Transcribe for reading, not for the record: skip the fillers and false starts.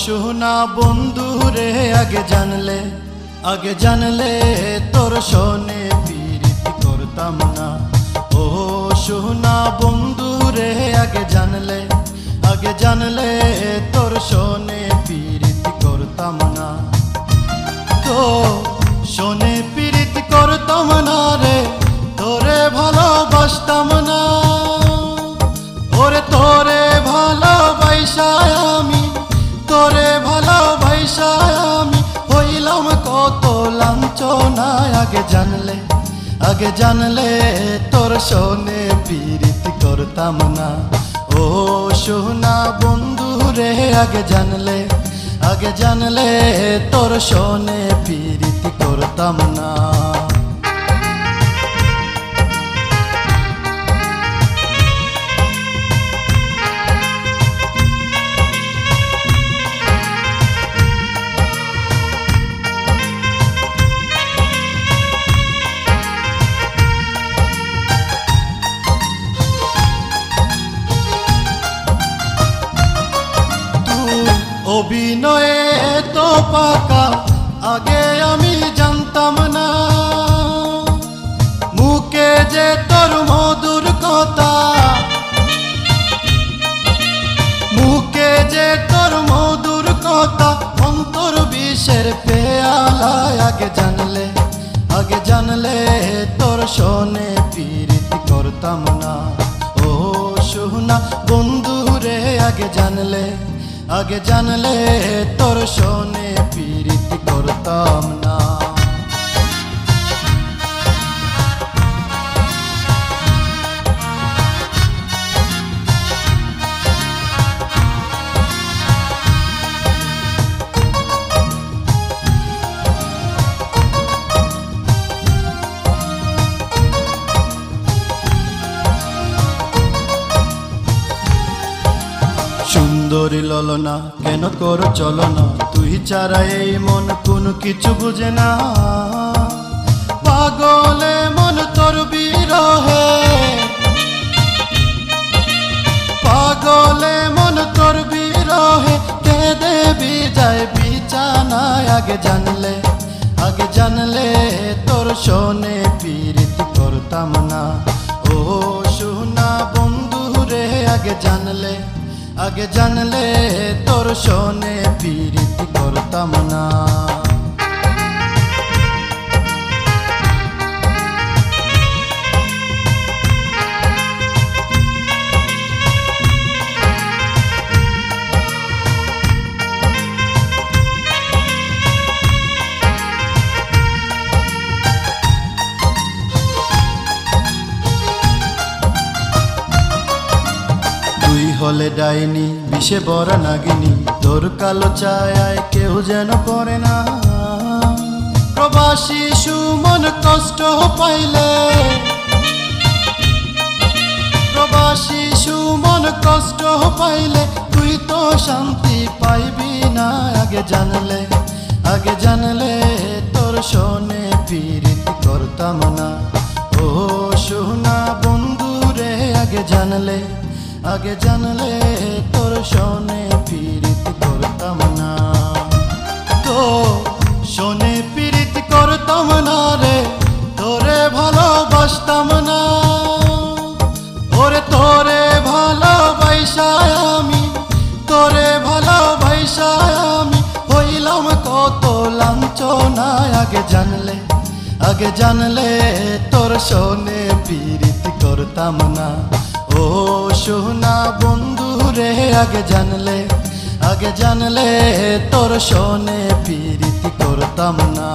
সোনা বন্ধু রে আগে জানলে তোর শোনে প্রীতি করতাম না। ও সোনা বন্ধু রে আগে জানলে তোর শোনে প্রীতি করতাম না। তো শোনে প্রীতি করতাম না রে, তোরে ভালোবাসতাম না। ওরে তোরে ভালোবাসায় আমি, তোরে ভালোবাসায় আমি হইলাম কত লাঞ্ছনা। আগে জানলে তোর শোনে প্রীতি করতাম না। ও সোনা বন্ধু রে আগে জানলে তোর শোনে প্রীতি করতাম না। অভিনয়ে তো পাকা, আগে আমি জানতাম না। মুখে যে তোর মধুর কথা, মুখে যে তোর মধুর কথা, অন্তর বিষের পেয়ালায়। আগে জানলে তোর শোনে প্রীতি করতাম না। ও সোনা বন্ধু রে আগে জানলে তোর শোনে প্রীতি করতাম না। সুন্দরী ললনা কেন কর চলনা, তুই ছাড়া এই মন কোনো কিছু বুঝে না। পাগলে মন তোর বিরহে, পাগলে মন তোর বিরহে কেঁদে বিজায় বিছানায়। আগে জানলে তোর শোনে প্রীতি করতাম না। ও সোনা বন্ধু রে আগে জানলে তোর শোনে প্রীতি করতাম না। তুই হলে ডাইনি বিষে বড় নাগিনী, তোর কালো ছায়ায় কেউ যেন পড়ে না। প্রবাসী সুমন কষ্ট পাইলে, প্রবাসী সুমন কষ্ট পাইলে তুই তো শান্তি পাইবি না। আগে জানলে তোর শোনে প্রীতি করতাম না। ও সোনা বন্ধু রে আগে জানলে তোর শোনে প্রীতি করতাম না। তো শোনে প্রীতি করতাম না রে, তোরে ভালোবাসতাম না। ওরে তোরে ভালোবাসায় আমি, তোরে ভালোবাসায় আমি হইলাম কত লাঞ্ছনা। আগে জানলে তোর শোনে প্রীতি করতাম না। ও সোনা বন্ধু রে আগে জানলে তোর শোনে প্রীতি করতাম না।